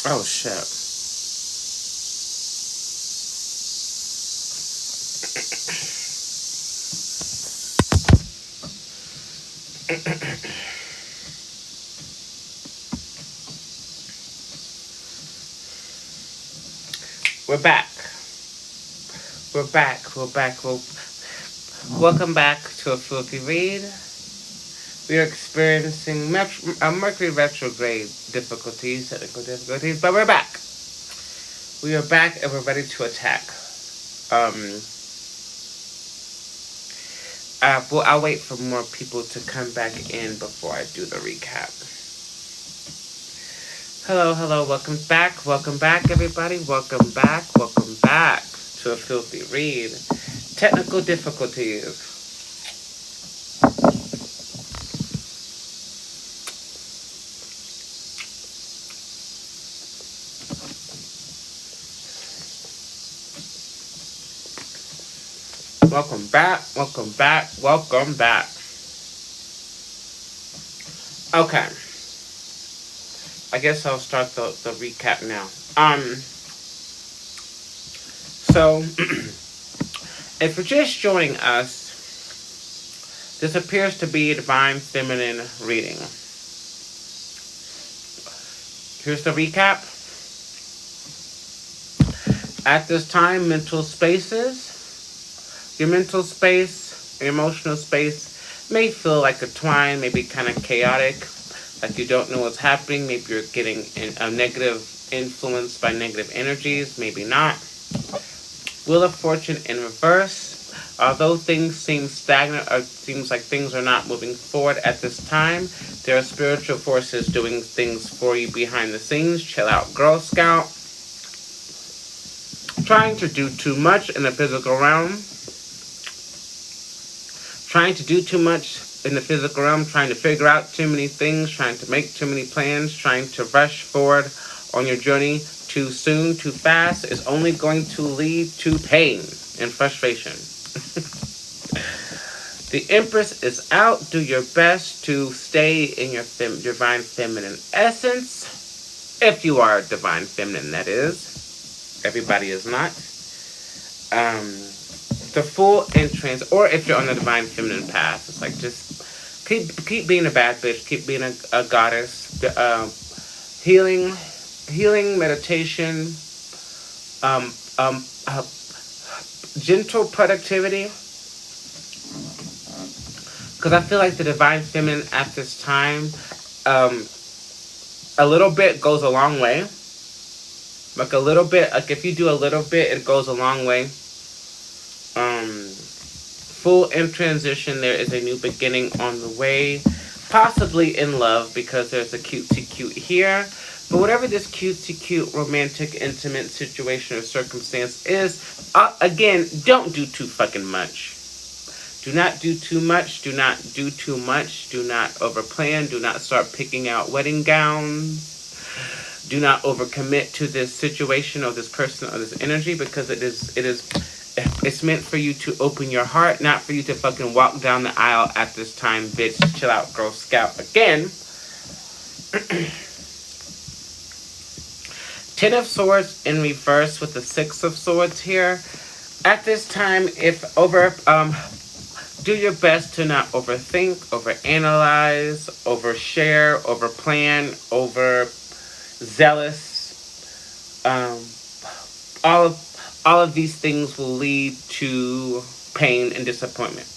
Oh shit. We're back. We're back. We're back. Welcome back to a filthy read. We are experiencing Mercury retrograde difficulties, technical difficulties, but we're back. We are back and we're ready to attack. Um, I'll wait for more people to come back in before I do the recap. Hello, welcome back, everybody. Welcome back to a filthy read. Technical difficulties. Welcome back. Okay. I guess I'll start the recap now. So, if you're just joining us, this appears to be a divine feminine reading. Here's the recap. At this time, your mental space, your emotional space may feel like a twine, maybe kind of chaotic, like you don't know what's happening. Maybe you're getting a negative influence by negative energies, maybe not. Wheel of Fortune in reverse. Although things seem stagnant or seems like things are not moving forward at this time, there are spiritual forces doing things for you behind the scenes. Chill out, Girl Scout. Trying to do too much in the physical realm. Trying to do too much in the physical realm. Trying to figure out too many things. Trying to make too many plans. Trying to rush forward on your journey too soon, too fast is only going to lead to pain and frustration. The Empress is out. Do your best to stay in your divine feminine essence. If you are divine feminine, that is. Everybody is not. The full entrance, or if you're on the divine feminine path, it's like just keep being a bad bitch. Keep being a goddess. Healing meditation, gentle productivity, because I feel like the divine feminine at this time, a little bit goes a long way. Like a little bit, like if you do a little bit, it goes a long way. Full in transition, there is a new beginning on the way, possibly in love, because there's a cutesy cute here. But whatever this cutesy cute romantic intimate situation or circumstance is, again, don't do too fucking much. Do not do too much. Do not do too much. Do not overplan. Do not start picking out wedding gowns. Do not overcommit to this situation or this person or this energy, because it's meant for you to open your heart, not for you to fucking walk down the aisle at this time, bitch. Chill out, Girl Scout. Again. Ten of Swords in reverse with the Six of Swords here. At this time, do your best to not overthink, overanalyze, overshare, overplan, overzealous. All of these things will lead to pain and disappointment.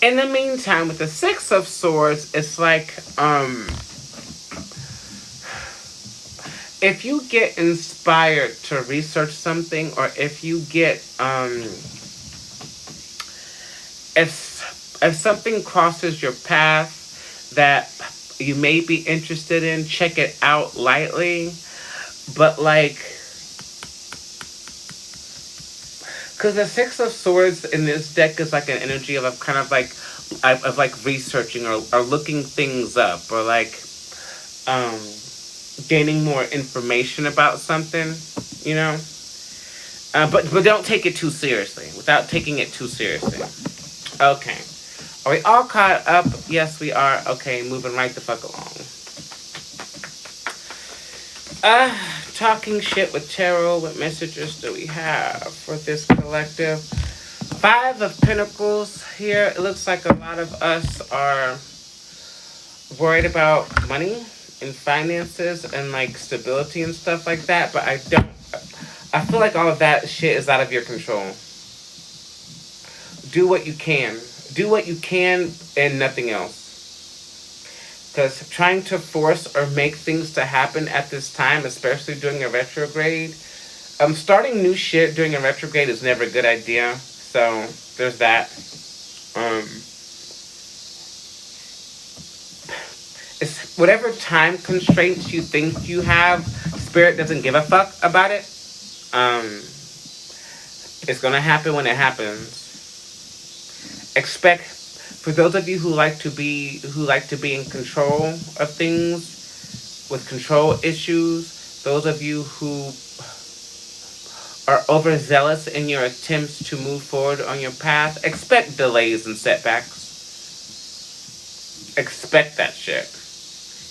In the meantime, with the Six of Swords, it's like, if you get inspired to research something, or if you get, if something crosses your path that you may be interested in, check it out lightly. But like, because the Six of Swords in this deck is like an energy of kind of like, researching or looking things up, or like, gaining more information about something, you know? But don't take it too seriously, without taking it too seriously. Okay. Are we all caught up? Yes, we are. Okay, moving right the fuck along. Uh, Talking shit with tarot. What messages do we have for this collective? Five of Pentacles here. It looks like a lot of us are worried about money and finances and like stability and stuff like that, but I don't. I feel like all of that shit is out of your control. Do what you can. Do what you can and nothing else. Because trying to force or make things to happen at this time, especially during a retrograde, starting new shit during a retrograde is never a good idea. So there's that. Um, it's whatever time constraints you think you have, spirit doesn't give a fuck about it. Um, it's gonna happen when it happens. Expect, for those of you who like to be in control of things with control issues, those of you who are overzealous in your attempts to move forward on your path, expect delays and setbacks. Expect that shit.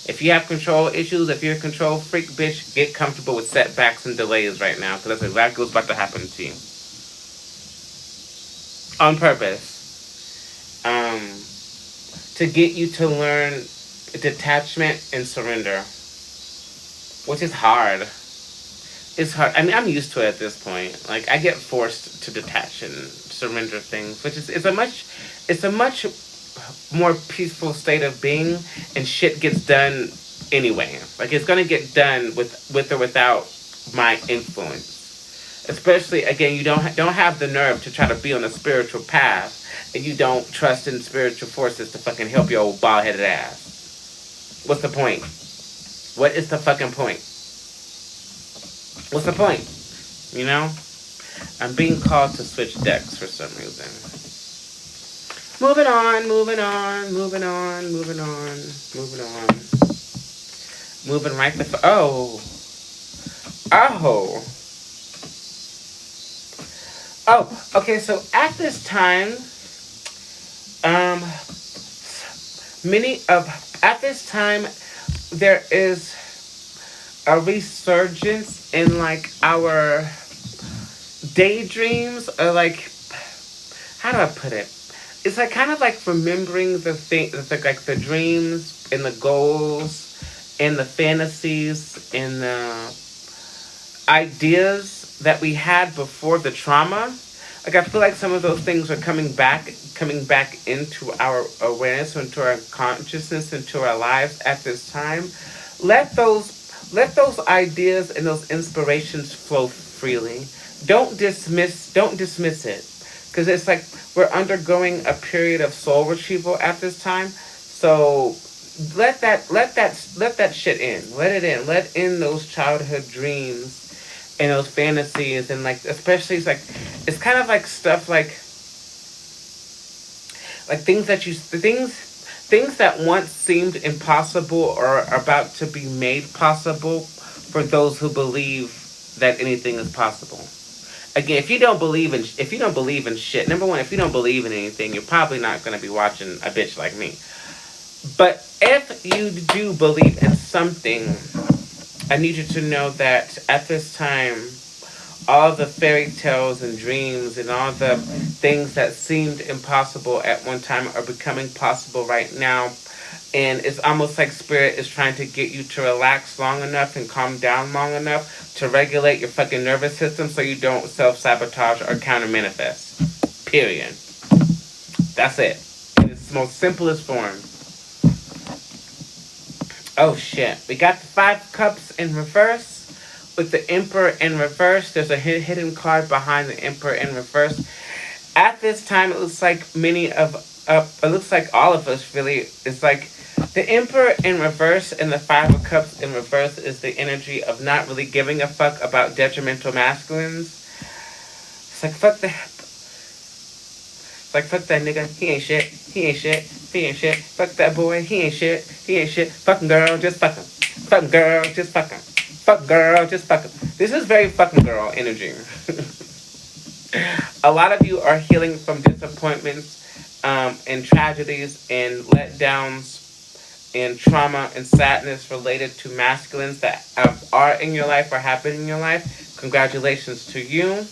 If you have control issues, if you're a control freak, bitch, get comfortable with setbacks and delays right now, because that's exactly what's about to happen to you. On purpose. To get you to learn detachment and surrender, which is hard. It's hard. I mean, I'm used to it at this point. Like, I get forced to detach and surrender things, which is it's a much more peaceful state of being, and shit gets done anyway. Like, it's gonna get done with or without my influence. Especially, again, you don't have the nerve to try to be on a spiritual path, and you don't trust in spiritual forces to fucking help your old bald headed ass. What's the point? What is the fucking point? What's the point? You know? I'm being called to switch decks for some reason. Moving on, moving on, moving on, moving on, moving on. Moving right the oh. Oh. Oh, okay, so at this time, um at this time there is a resurgence in like our daydreams, or like, how do I put it? It's like kind of like remembering the thing, like the dreams and the goals and the fantasies and the ideas that we had before the trauma. Like, I feel like some of those things are coming back into our awareness, into our consciousness, into our lives at this time. Let those ideas and those inspirations flow freely. Don't dismiss it, because it's like we're undergoing a period of soul retrieval at this time. So let that shit in. Let it in. Let in those childhood dreams and those fantasies, and like, especially, it's kind of like stuff like things that once seemed impossible or are about to be made possible for those who believe that anything is possible. Again, if you don't believe in shit, number one, if you don't believe in anything, you're probably not going to be watching a bitch like me. But if you do believe in something, I need you to know that at this time, all the fairy tales and dreams and all the things that seemed impossible at one time are becoming possible right now. And it's almost like spirit is trying to get you to relax long enough and calm down long enough to regulate your fucking nervous system so you don't self-sabotage or counter-manifest. Period. That's it. In its most simplest form. Oh shit. We got the Five Cups in reverse. With the Emperor in reverse, there's a hidden card behind the Emperor in reverse. At this time, it looks like it looks like all of us really. It's like the Emperor in reverse and the Five of Cups in reverse is the energy of not really giving a fuck about detrimental masculines. It's like, fuck the. It's like, fuck that nigga. He ain't shit. He ain't shit. He ain't shit. Fuck that boy. He ain't shit. He ain't shit. Fucking girl, just fuck him. Fucking girl, just fuck him. Fuck girl, just fuck him. This is very fucking girl energy. A lot of you are healing from disappointments and tragedies and letdowns and trauma and sadness related to masculines that are in your life or have been in your life, congratulations to you.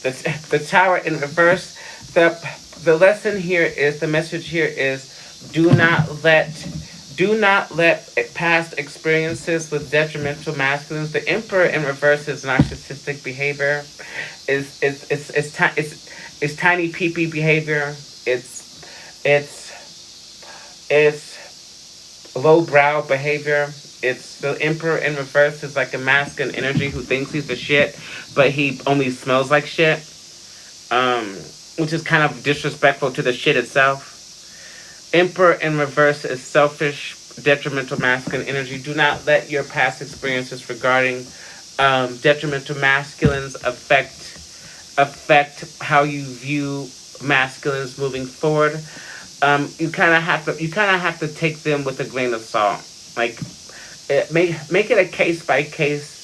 The Tower in reverse. The lesson here is, the message here is, do not let past experiences with detrimental masculines. The Emperor in reverse is narcissistic behavior. It's tiny peepee behavior. It's low brow behavior. It's the Emperor in reverse is like a masculine energy who thinks he's the shit, but he only smells like shit. Which is kind of disrespectful to the shit itself. Emperor in reverse is selfish, detrimental masculine energy. Do not let your past experiences regarding detrimental masculines affect how you view masculines moving forward. You kind of have to take them with a grain of salt. Like, make it a case by case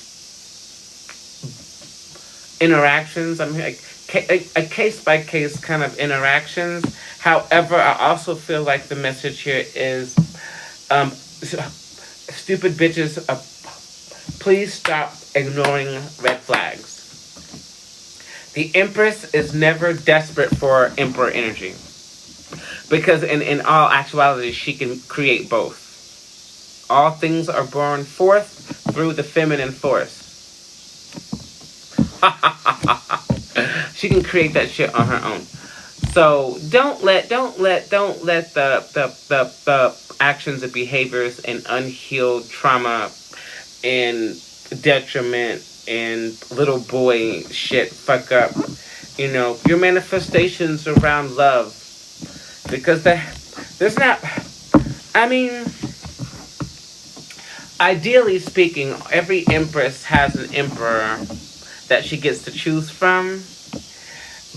interactions. I mean, like a case by case kind of interactions. However, I also feel like the message here is, stupid bitches, please stop ignoring red flags. The Empress is never desperate for Emperor energy, because in all actuality, she can create both. All things are born forth through the feminine force. She can create that shit on her own. So don't let the actions and behaviors and unhealed trauma and detriment and little boy shit fuck up, your manifestations around love. Because there's not, I mean, ideally speaking, every Empress has an Emperor that she gets to choose from.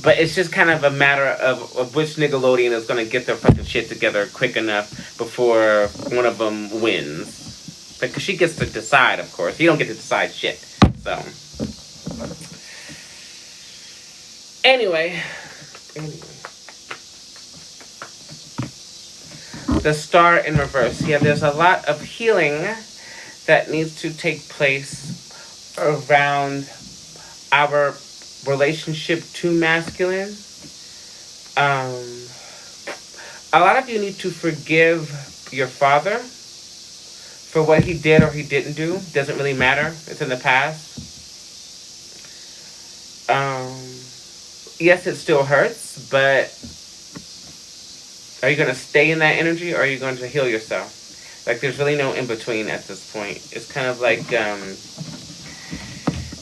But it's just kind of a matter of which Nickelodeon is going to get their fucking shit together quick enough before one of them wins. Because she gets to decide, of course. You don't get to decide shit. So. Anyway. The Star in reverse. Yeah, there's a lot of healing that needs to take place around our relationship to masculine. A lot of you need to forgive your father for what he did or he didn't do. Doesn't really matter. It's in the past. Yes, it still hurts, but are you going to stay in that energy, or are you going to heal yourself? Like, there's really no in between at this point. It's kind of like,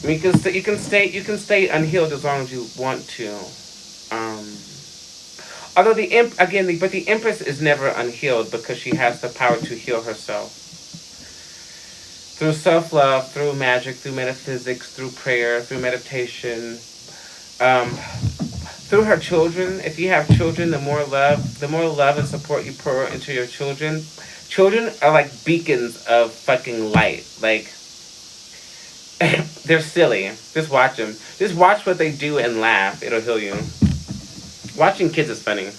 you can stay unhealed as long as you want to. Although the Empress is never unhealed, because she has the power to heal herself through self-love, through magic, through metaphysics, through prayer, through meditation, through her children. If you have children, the more love and support you pour into your children. Children are like beacons of fucking light. Like, they're silly. Just watch them. Just watch what they do and laugh. It'll heal you. Watching kids is funny.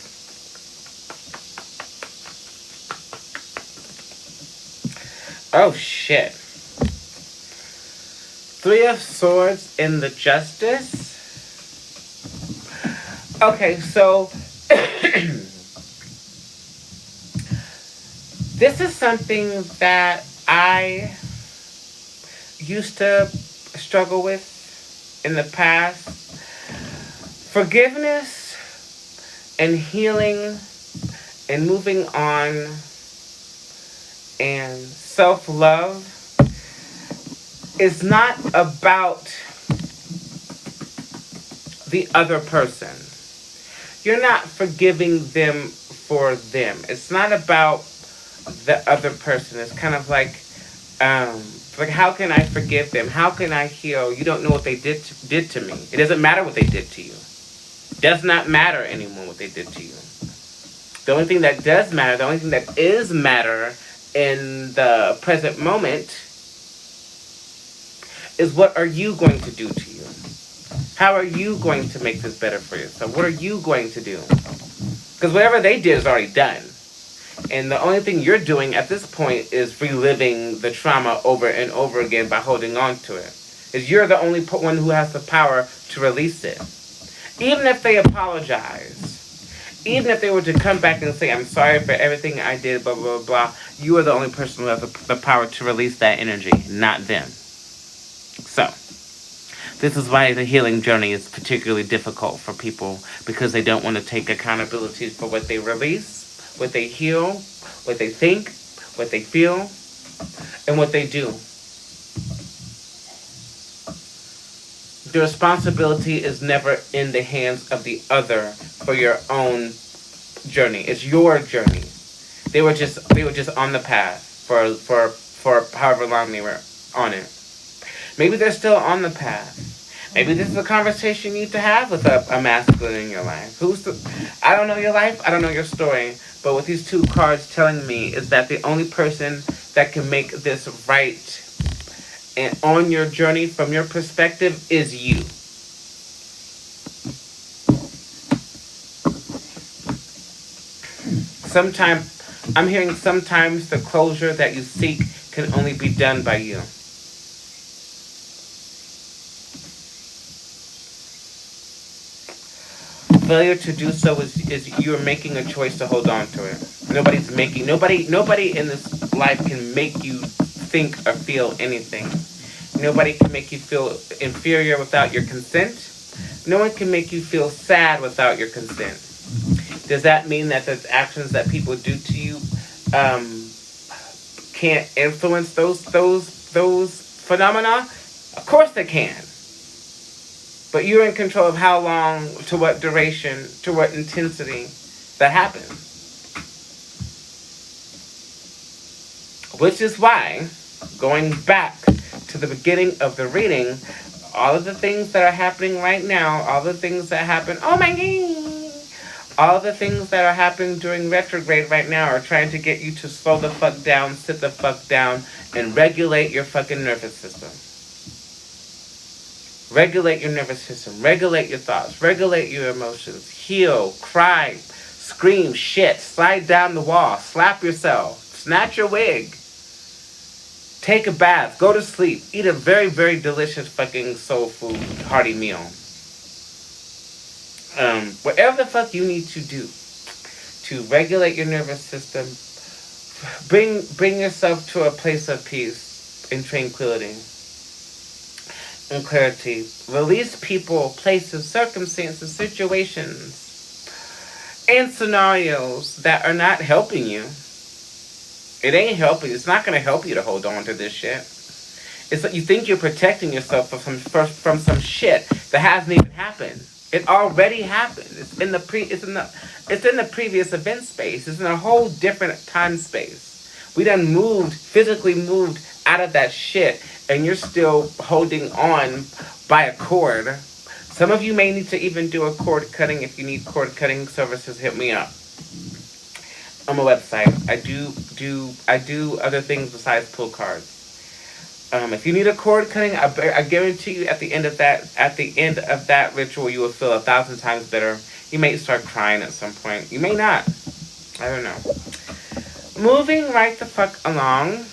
Oh, shit. 3 of Swords in the Justice. Okay, so this is something that I used to struggle with in the past. Forgiveness and healing and moving on and self-love is not about the other person. You're not forgiving them for them. It's not about the other person. It's kind of like how can I forgive them? How can I heal? You don't know what they did to me. It doesn't matter what they did to you. It does not matter anymore what they did to you. The only thing that does matter, the only thing that is matter in the present moment is, what are you going to do to you? How are you going to make this better for yourself? What are you going to do? Because whatever they did is already done. And the only thing you're doing at this point is reliving the trauma over and over again by holding on to it. Is you're the only one who has the power to release it. Even if they apologize, even if they were to come back and say, I'm sorry for everything I did, blah, blah, blah, blah, you are the only person who has the power to release that energy, not them. So, this is why the healing journey is particularly difficult for people, because they don't want to take accountability for what they release, what they heal, what they think, what they feel, and what they do. The responsibility is never in the hands of the other for your own journey. It's your journey. They were just on the path for however long they were on it. Maybe they're still on the path. Maybe this is a conversation you need to have with a masculine in your life. I don't know your life, I don't know your story, but what these two cards telling me is that the only person that can make this right and on your journey from your perspective is you. I'm hearing sometimes the closure that you seek can only be done by you. Failure to do so is you're making a choice to hold on to it. Nobody in this life can make you think or feel anything. Nobody can make you feel inferior without your consent. No one can make you feel sad without your consent. Does that mean that the actions that people do to you can't influence those phenomena? Of course they can. But you're in control of how long, to what duration, to what intensity that happens. Which is why, going back to the beginning of the reading, all of the things that are happening right now, all the things that happen, oh my God, all the things that are happening during retrograde right now are trying to get you to slow the fuck down, sit the fuck down, and regulate your fucking nervous system. Regulate your nervous system. Regulate your thoughts. Regulate your emotions. Heal. Cry. Scream. Shit. Slide down the wall. Slap yourself. Snatch your wig. Take a bath. Go to sleep. Eat a very, very delicious fucking soul food hearty meal. Whatever the fuck you need to do to regulate your nervous system, bring yourself to a place of peace and tranquility and clarity. Release people, places, circumstances, situations, and scenarios that are not helping you. It ain't helping. It's not going to help you to hold on to this shit. It's like you think you're protecting yourself from some shit that hasn't even happened. It already happened. It's in the previous event space. It's in a whole different time space. We done physically moved out of that shit, and you're still holding on by a cord. Some of you may need to even do a cord cutting. If you need cord cutting services, hit me up on my website. I do other things besides pull cards. If you need a cord cutting, I guarantee you at the end of that ritual, you will feel 1,000 times better. You may start crying at some point. You may not. I don't know. Moving right the fuck along.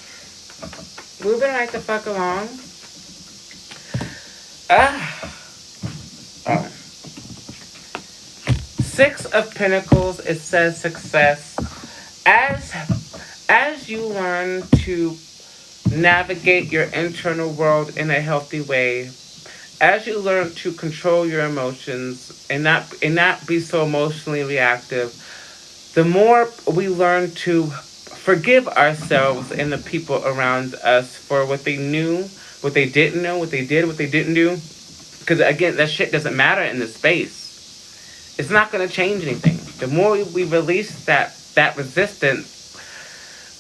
Six of Pentacles, it says success. As you learn to navigate your internal world in a healthy way, as you learn to control your emotions and not be so emotionally reactive, the more we learn to forgive ourselves and the people around us for what they knew, what they didn't know, what they did, what they didn't do. Because again, that shit doesn't matter in this space. It's not going to change anything. The more we release that resistance,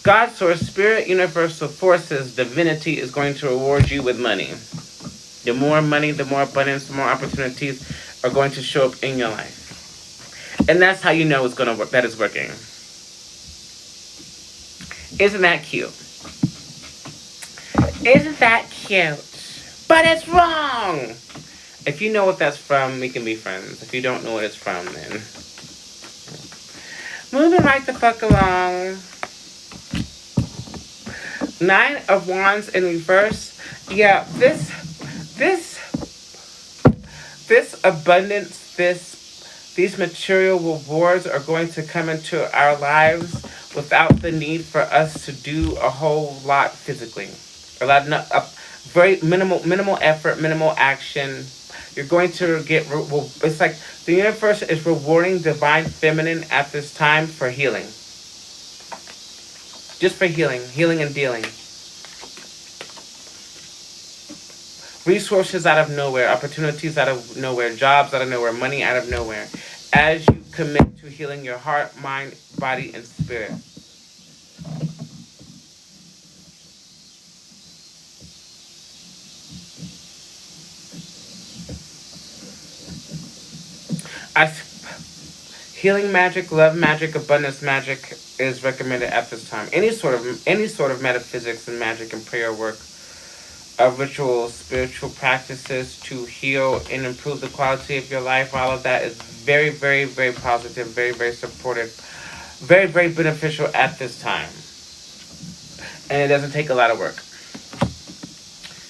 God, Source, Spirit, Universal Forces, Divinity is going to reward you with money. The more money, the more abundance, the more opportunities are going to show up in your life. And that's how you know it's going to work. That is working. Isn't that cute? Isn't that cute? But it's wrong! If you know what that's from, we can be friends. If you don't know what it's from, then Moving right the fuck along. Nine of Wands in reverse. Yeah, this this abundance, these material rewards are going to come into our lives without the need for us to do a whole lot physically. A lot, no, very minimal effort, minimal action. You're going to get. It's like the universe is rewarding divine feminine at this time for healing, just for healing and dealing. Resources out of nowhere, opportunities out of nowhere, jobs out of nowhere, money out of nowhere, as you commit to healing your heart, mind, body, and spirit. Healing magic, love magic, abundance magic is recommended at this time. Any sort of metaphysics and magic and prayer work, rituals, spiritual practices to heal and improve the quality of your life. All of that is very, very, very positive, very, very supportive, very, very beneficial at this time. And it doesn't take a lot of work.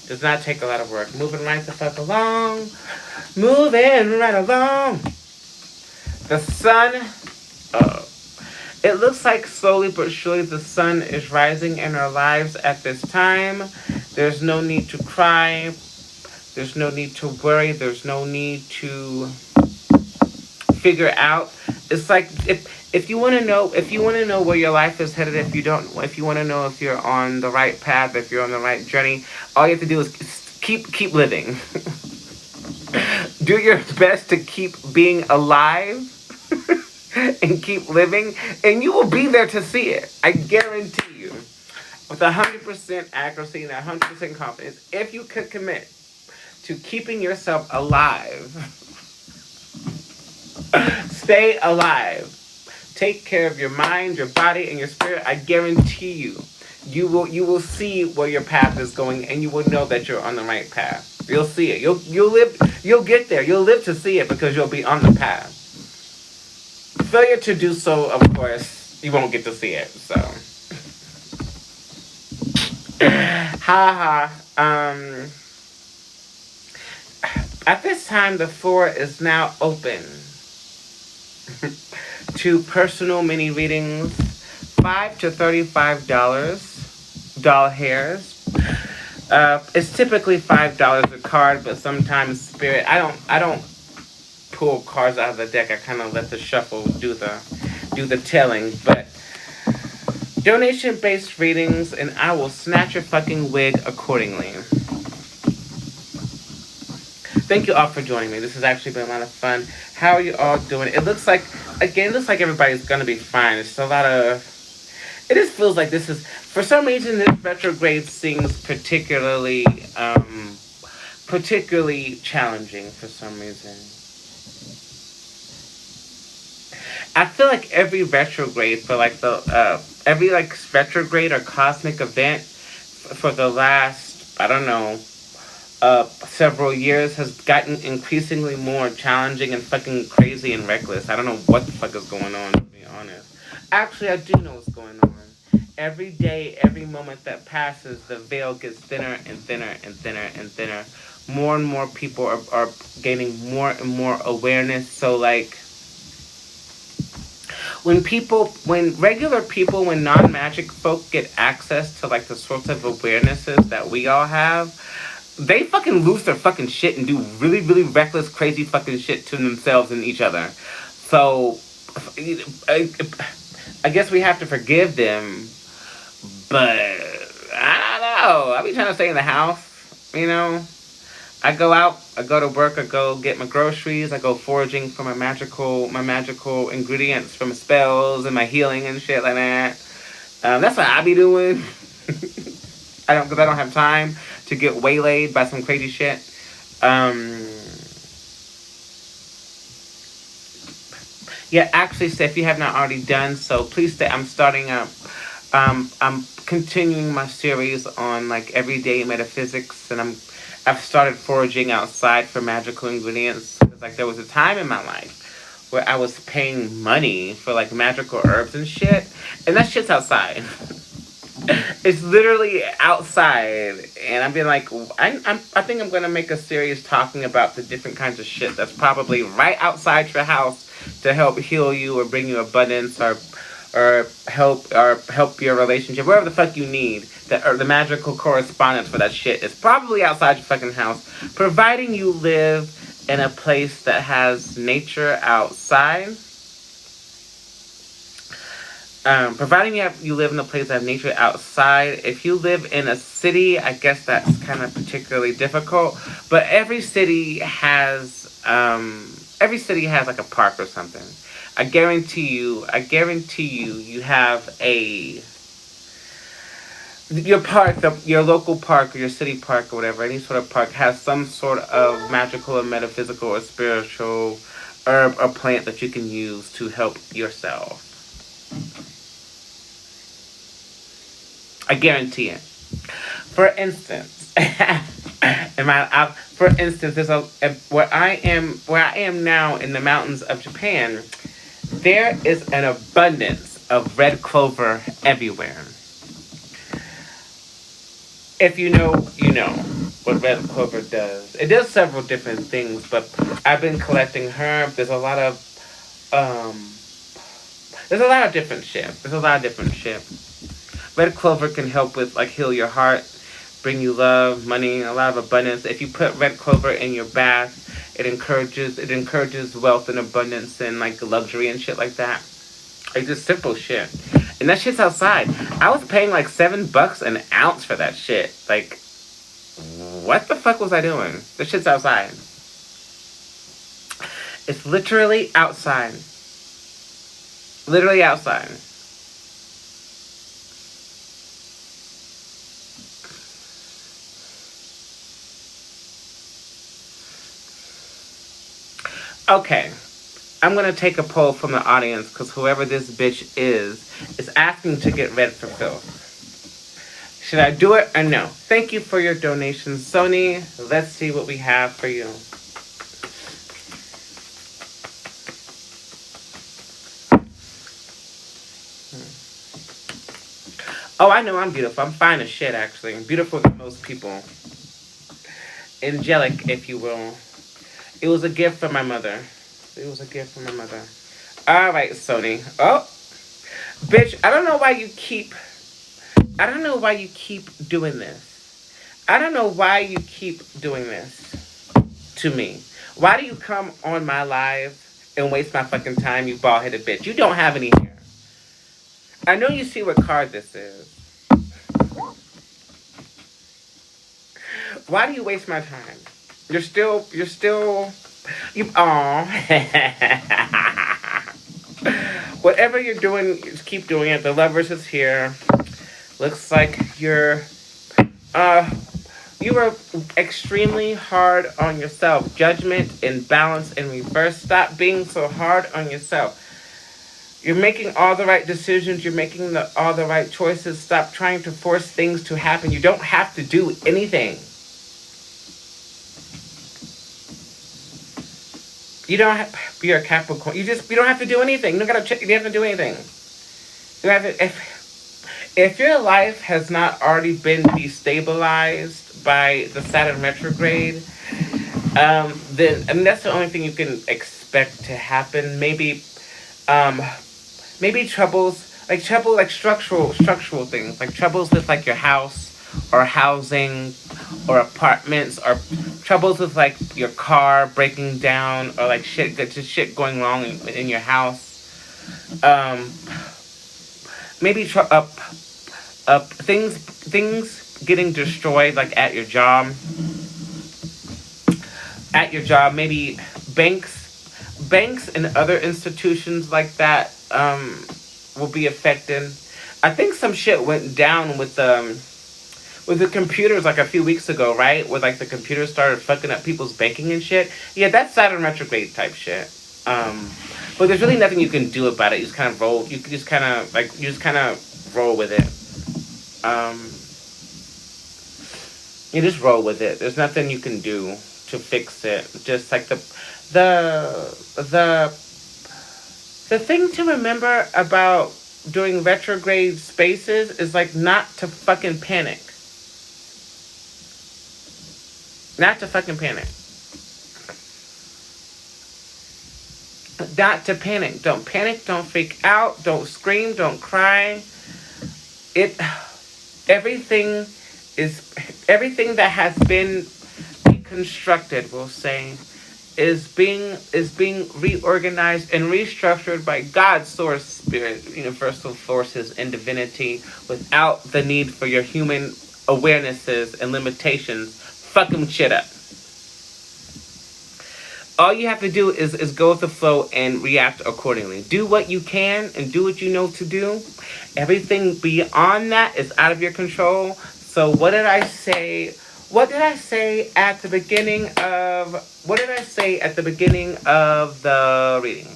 Does not take a lot of work. Moving right the fuck along. Moving right along. The sun. It looks like slowly but surely the sun is rising in our lives at this time. There's no need to cry. There's no need to worry. There's no need to figure out. It's like if you want to know where your life is headed, if you want to know if you're on the right path, if you're on the right journey, all you have to do is keep living. Do your best to keep being alive and keep living, and you will be there to see it. I guarantee you. With 100% accuracy and 100% confidence, if you could commit to keeping yourself alive, stay alive, take care of your mind, your body, and your spirit, I guarantee you, you will see where your path is going, and you will know that you're on the right path. You'll see it. You'll get there. You'll live to see it because you'll be on the path. Failure to do so, of course, you won't get to see it. So, ha ha. At this time, the floor is now open to personal mini readings, $5 to $35 doll hairs. It's typically $5 a card, but sometimes spirit. I don't pull cards out of the deck. I kind of let the shuffle do the telling. But donation based readings, and I will snatch your fucking wig accordingly. Thank you all for joining me. This has actually been a lot of fun. How are you all doing? It looks like everybody's gonna be fine. It's a lot of. It just feels like this is, for some reason, this retrograde seems particularly challenging for some reason. I feel like every retrograde for like every like retrograde or cosmic event for the last, I don't know, several years has gotten increasingly more challenging and fucking crazy and reckless. I don't know what the fuck is going on, to be honest. Actually, I do know what's going on. Every day, every moment that passes, the veil gets thinner and thinner and thinner and thinner. More and more people are gaining more and more awareness. So, like, when regular people, when non-magic folk get access to, like, the sorts of awarenesses that we all have, they fucking lose their fucking shit and do really, really reckless, crazy fucking shit to themselves and each other. So, I guess we have to forgive them, but I don't know. I be trying to stay in the house, you know. I go out, I go to work, I go get my groceries, I go foraging for my magical ingredients for my spells and my healing and shit like that. That's what I be doing. Because I don't have time to get waylaid by some crazy shit. Yeah, actually, stay if you have not already done so. Please stay. I'm starting up. I'm continuing my series on like everyday metaphysics, and I've started foraging outside for magical ingredients. Because like there was a time in my life where I was paying money for like magical herbs and shit, and that shit's outside. It's literally outside, and I'm being like, I think I'm gonna make a series talking about the different kinds of shit that's probably right outside your house to help heal you or bring you abundance or help your relationship, whatever the fuck you need. The magical correspondence for that shit is probably outside your fucking house, providing you live in a place that has nature outside. Providing you live in a place that has nature outside. If you live in a city, I guess that's kind of particularly difficult. But every city has like a park or something. I guarantee you, you have your park, your local park or your city park or whatever, any sort of park has some sort of magical or metaphysical or spiritual herb or plant that you can use to help yourself. I guarantee it. For instance, there's where I am now in the mountains of Japan. There is an abundance of red clover everywhere. If you know, you know what red clover does. It does several different things, but I've been collecting herbs. Um, there's a lot of different shit. Red clover can help with like heal your heart, bring you love, money, a lot of abundance. If you put red clover in your bath, it encourages wealth and abundance and like luxury and shit like that. Like just simple shit. And that shit's outside. I was paying like $7 an ounce for that shit. Like, what the fuck was I doing? This shit's outside. It's literally outside. Literally outside. Okay. I'm gonna take a poll from the audience because whoever this bitch is asking to get red for filth. Should I do it or no? Thank you for your donation, Sony. Let's see what we have for you. Oh, I know I'm beautiful. I'm fine as shit, actually. I'm beautiful than most people. Angelic, if you will. It was a gift from my mother. All right, Sony. Oh, bitch, I don't know why you keep doing this. I don't know why you keep doing this to me. Why do you come on my live and waste my fucking time, you bald-headed bitch? You don't have any hair. I know you see what card this is. Why do you waste my time? Whatever you're doing, just keep doing it. The Lovers is here. Looks like you were extremely hard on yourself. Judgment in balance in reverse. Stop being so hard on yourself. You're making all the right decisions. You're making all the right choices. Stop trying to force things to happen. You don't have to do anything. You don't have to be a Capricorn. You don't have to do anything. You don't have to do anything. If your life has not already been destabilized by the Saturn retrograde, then that's the only thing you can expect to happen. Maybe troubles like structural things, like troubles with like your house or housing or apartments, or troubles with like your car breaking down, or like shit going wrong in your house. Maybe things getting destroyed, like at your job. Maybe banks and other institutions like that will be affected. I think some shit went down with the computers like a few weeks ago, right? Where like the computers started fucking up people's banking and shit. Yeah, that's Saturn retrograde type shit. But there's really nothing you can do about it. You just kind of roll. You just kind of roll with it. You just roll with it. There's nothing you can do to fix it. Just like the The thing to remember about doing retrograde spaces is like not to fucking panic. Not to fucking panic. Not to panic. Don't panic. Don't freak out. Don't scream. Don't cry. It. Everything is. Everything that has been deconstructed, we'll say, is being reorganized and restructured by God's source, spirit, universal forces, and divinity, without the need for your human awarenesses and limitations. Fuck them shit up. All you have to do is go with the flow and react accordingly. Do what you can and do what you know to do. Everything beyond that is out of your control. So what did I say? What did I say at the beginning of the reading?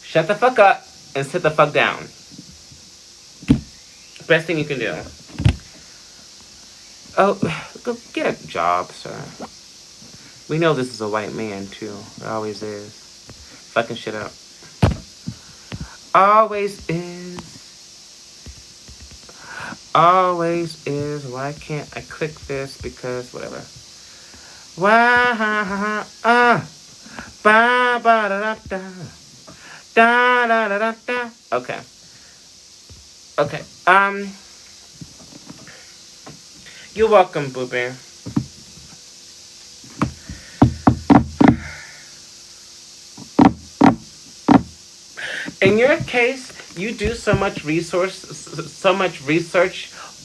Shut the fuck up and sit the fuck down. Best thing you can do. Oh, go get a job, sir. We know this is a white man, too. It always is. Fucking shit up. Always is. Always is. Why can't I click this? Because whatever. Why? Ba ba da da da. Da da da da da. Okay. Okay. You're welcome, Boo Bear. In your case, you do so much research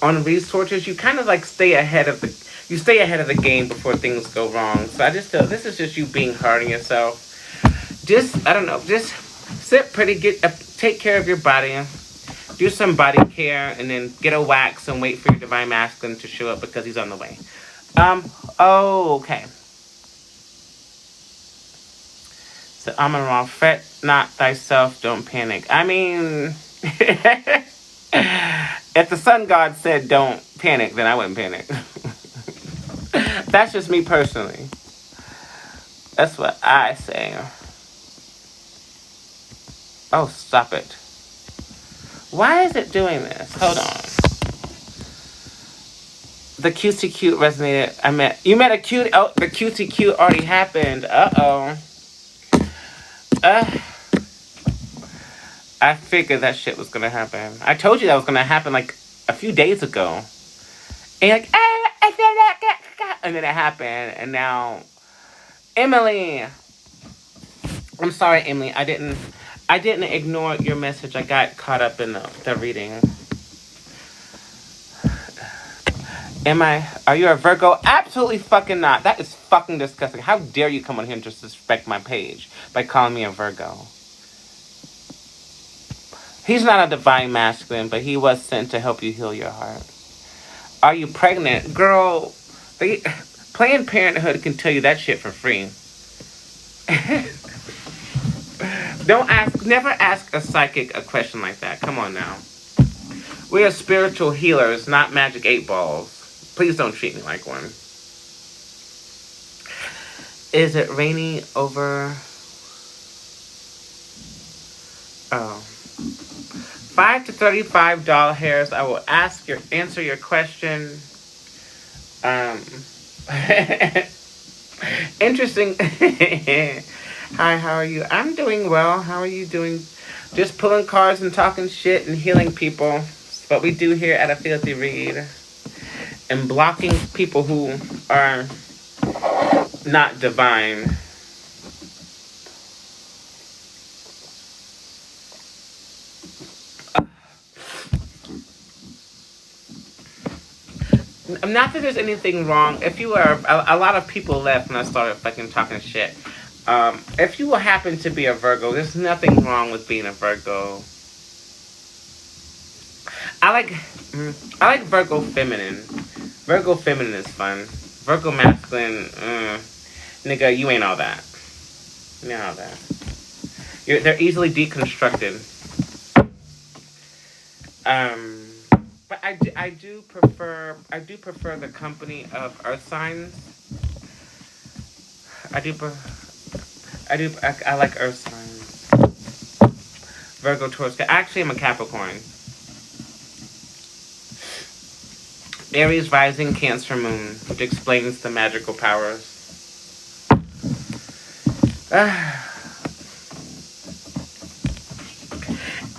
on resources. You kind of like stay ahead of the game before things go wrong. So I just feel this is just you being hard on yourself. Just I don't know. Just sit pretty. Take care of your body. Do some body care, and then get a wax and wait for your divine masculine to show up because he's on the way. Okay. So I'm wrong. Fret not thyself, don't panic. I mean, if the sun god said don't panic, then I wouldn't panic. That's just me personally. That's what I say. Oh, stop it. Why is it doing this? Hold on. The cutesy cute resonated. You met a cute. Oh, the cutesy cute already happened. Uh-oh. I figured that shit was gonna happen. I told you that was gonna happen like a few days ago. And like, and then it happened, and now, Emily. I'm sorry, Emily. I didn't ignore your message. I got caught up in the reading. Are you a Virgo? Absolutely fucking not. That is fucking disgusting. How dare you come on here and disrespect my page by calling me a Virgo? He's not a divine masculine, but he was sent to help you heal your heart. Are you pregnant? Girl, Planned Parenthood can tell you that shit for free. Never ask a psychic a question like that. Come on now. We are spiritual healers, not magic 8 balls. Please don't treat me like one. Is it rainy over? Oh. $5 to $35 hairs. I will answer your question. Interesting. Hi, how are you? I'm doing well. How are you doing? Just pulling cards and talking shit and healing people. It's what we do here at A Filthy Read. And blocking people who are not divine. Not that there's anything wrong. If you are, a lot of people left when I started fucking talking shit. If you happen to be a Virgo, there's nothing wrong with being a Virgo. I like Virgo feminine. Virgo feminine is fun. Virgo masculine, nigga, you ain't all that. You ain't all that. They're easily deconstructed. But I do prefer the company of earth signs. I like earth signs. Virgo, Taurus. Actually, I'm a Capricorn. Aries, rising, Cancer, moon, which explains the magical powers.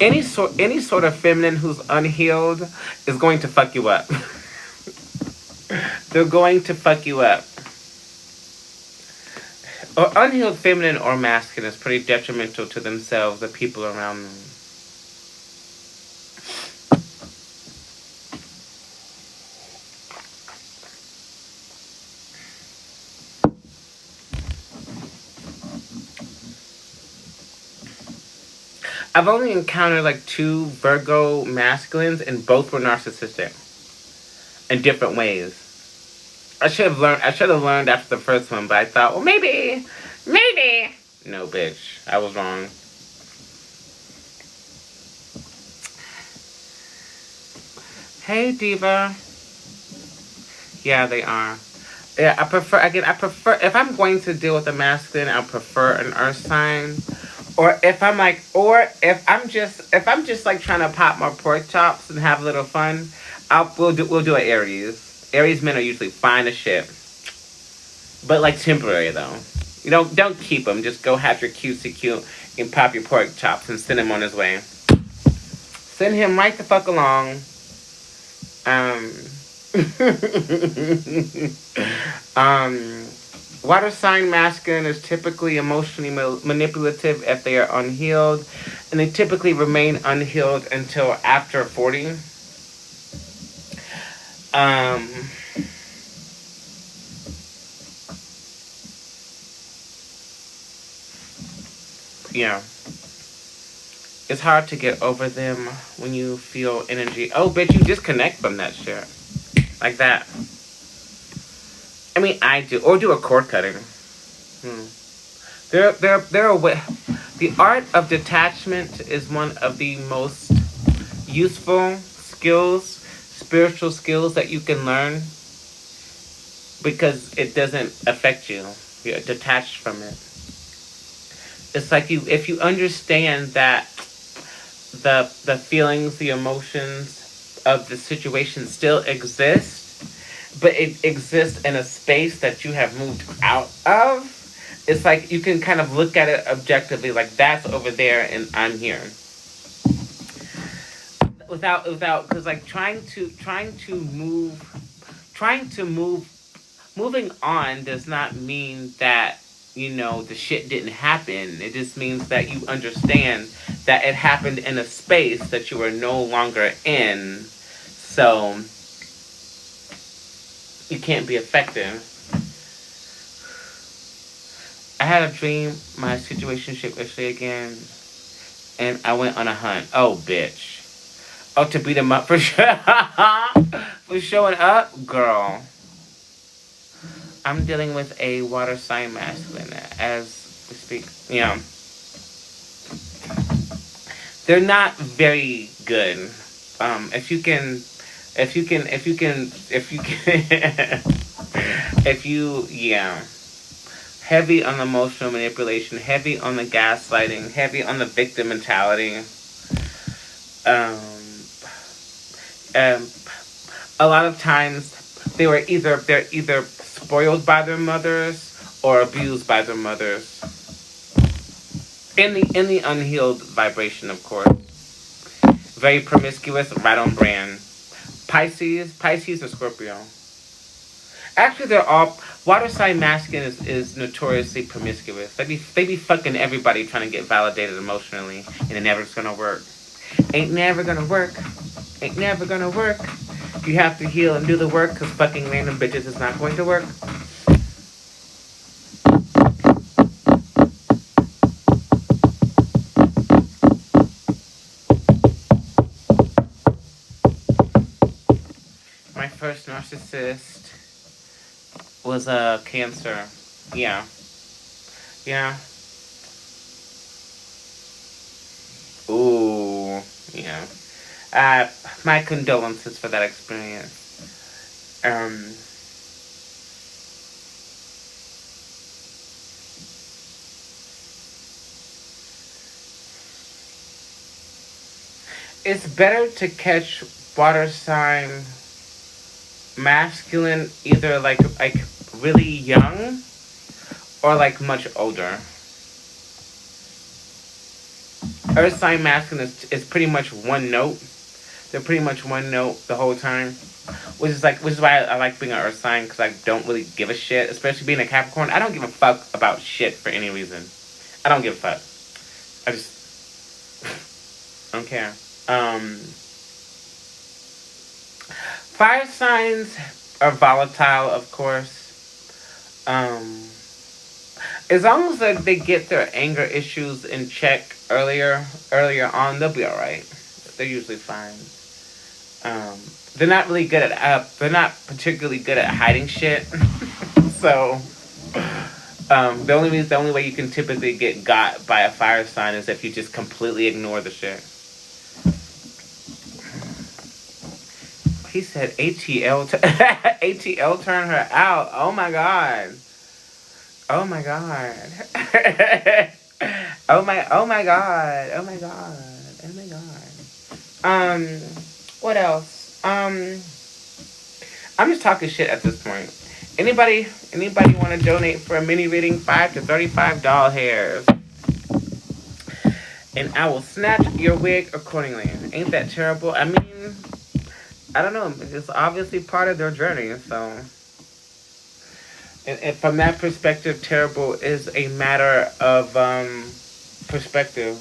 Any sort of feminine who's unhealed is going to fuck you up. They're going to fuck you up. Or unhealed feminine or masculine is pretty detrimental to themselves, the people around them. I've only encountered like 2 Virgo masculines, and both were narcissistic in different ways. I should have learned. I should have learned after the first one, but I thought, well, maybe. No, bitch, I was wrong. Hey, diva. Yeah, they are. Yeah, I prefer. Again, I prefer if I'm going to deal with a masculine, I prefer an earth sign. Or if I'm just like trying to pop my pork chops and have a little fun, we'll do an Aries. Aries men are usually fine as shit, but like temporary though. You don't keep them. Just go have your cutesy cute and pop your pork chops and send him on his way. Send him right the fuck along. Um, um, Water sign masculine is typically emotionally manipulative if they are unhealed, and they typically remain unhealed until after 40. Um, yeah. It's hard to get over them when you feel energy. Oh, bitch, you disconnect from that shit. Like that. I mean, I do. Or do a cord cutting. There are the art of detachment is one of the most useful skills, spiritual skills that you can learn because it doesn't affect you. You're detached from it. It's like if you understand that the feelings, the emotions of the situation still exist, but it exists in a space that you have moved out of. It's like you can kind of look at it objectively, like that's over there and I'm here. Without because like trying to move moving on does not mean that the shit didn't happen. It just means that you understand that it happened in a space that you are no longer in, so you can't be effective. I had a dream my situationship yesterday again, and I went on a hunt. Oh, bitch. Oh, to beat him up for sure. For showing up? Girl. I'm dealing with a water sign masculine as we speak. They're not very good. If you can, if you can, if you can, if you can, if you, yeah. Heavy on the emotional manipulation, heavy on the gaslighting, heavy on the victim mentality. Um, um, a lot of times they're either spoiled by their mothers or abused by their mothers. In the unhealed vibration, of course. Very promiscuous, right on brand. Pisces or Scorpio. Actually, they're all water sign masculine is notoriously promiscuous. They be fucking everybody trying to get validated emotionally, and it never's gonna work. Ain't never gonna work. Ain't never gonna work. You have to heal and do the work, cause fucking random bitches is not going to work. My first narcissist was a Cancer. Yeah. Yeah. Ooh. Yeah. My condolences for that experience. Um. It's better to catch water sign masculine either like really young or like much older. Earth sign masculine is pretty much one note. They're pretty much one note the whole time. Which is why I like being an earth sign because I don't really give a shit. Especially being a Capricorn, I don't give a fuck about shit for any reason. I don't give a fuck. I just don't care. Fire signs are volatile, of course. As long as like, they get their anger issues in check earlier on, they'll be all right. They're usually fine. Um, they're not really good at they're not particularly good at hiding shit. So the only way you can typically get got by a fire sign is if you just completely ignore the shit. He said ATL ATL turn her out. Oh my god. Oh my god. Oh my god. Oh my god. Oh my god. What else? I'm just talking shit at this point. Anybody want to donate for a mini reading? $5 to $35 hairs, and I will snatch your wig accordingly. Ain't that terrible? I mean, I don't know. It's obviously part of their journey, so. And from that perspective, terrible is a matter of perspective.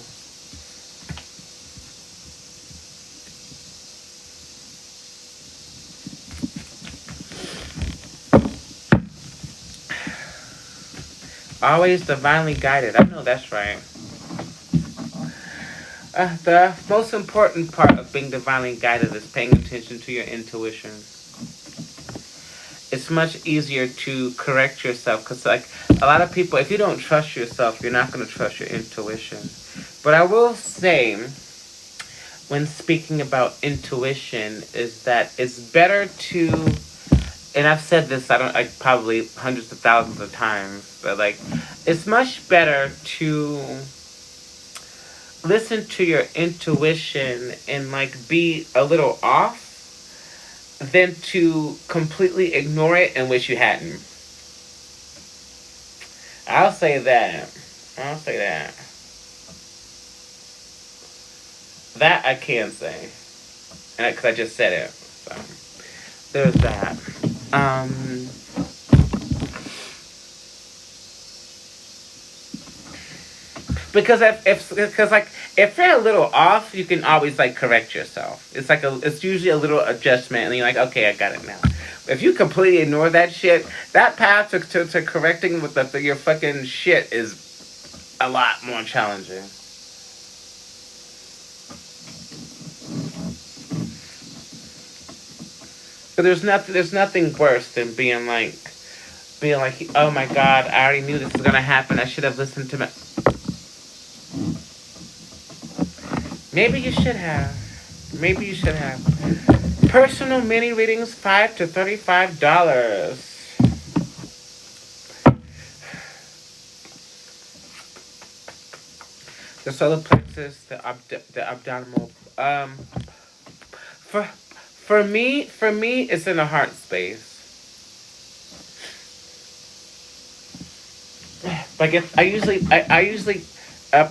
Always divinely guided. I know that's right. The most important part of being divinely guided is paying attention to your intuition. It's much easier to correct yourself because, like, a lot of people, if you don't trust yourself, you're not going to trust your intuition. But I will say, when speaking about intuition, is that it's better to, and I've said this, I don't, like, probably hundreds of thousands of times, but like, it's much better to listen to your intuition and like be a little off than to completely ignore it and wish you hadn't. I'll say that. I'll say that. That I can say. And because I just said it. So there's that. Um because because like if you're a little off, you can always like correct yourself. It's usually a little adjustment, and you're like, okay, I got it now. If you completely ignore that shit, that path to correcting with your fucking shit is a lot more challenging. But there's nothing worse than being like, oh my god, I already knew this was gonna happen. I should have listened to my. Maybe you should have. Maybe you should have. Personal mini readings, $5 to $35. The solar plexus, the abdominal. For me, it's in the heart space. Like if I usually, uh,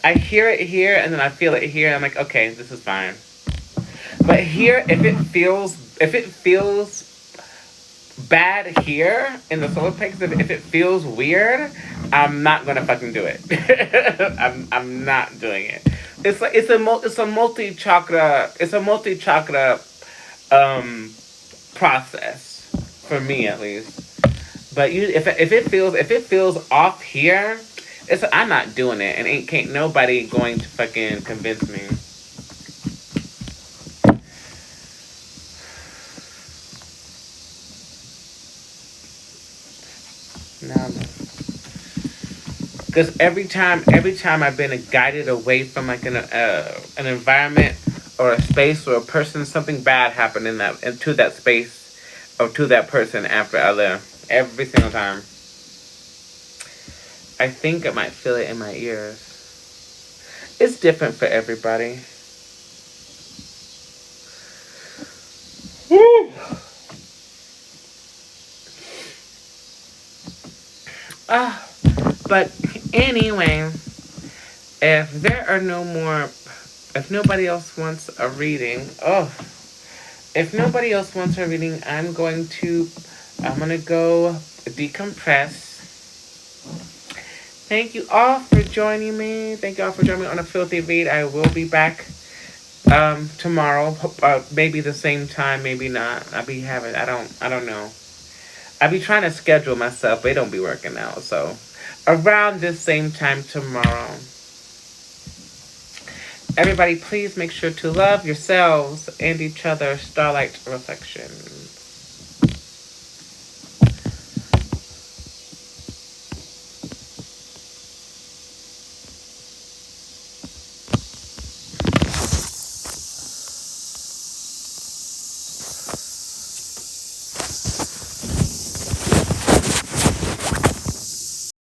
I hear it here and then I feel it here. And I'm like, okay, this is fine. But here, if it feels bad here in the solar plexus, if it feels weird, I'm not gonna fucking do it. I'm not doing it. It's a multi chakra process for me at least. But if it feels off here, I'm not doing it, and can't nobody going to fucking convince me. No. Because every time I've been guided away from like an environment or a space or a person, something bad happened to that space or to that person after I left. Every single time. I think I might feel it in my ears. It's different for everybody. Woo. But anyway, if there are no more, if nobody else wants a reading, if nobody else wants a reading, I'm gonna go decompress. Thank you all for joining me. Thank you all for joining me on a filthy read. I will be back tomorrow, maybe the same time, maybe not. I don't know. I be trying to schedule myself, but it don't be working out. So around this same time tomorrow. Everybody, please make sure to love yourselves and each other. Starlight Reflection.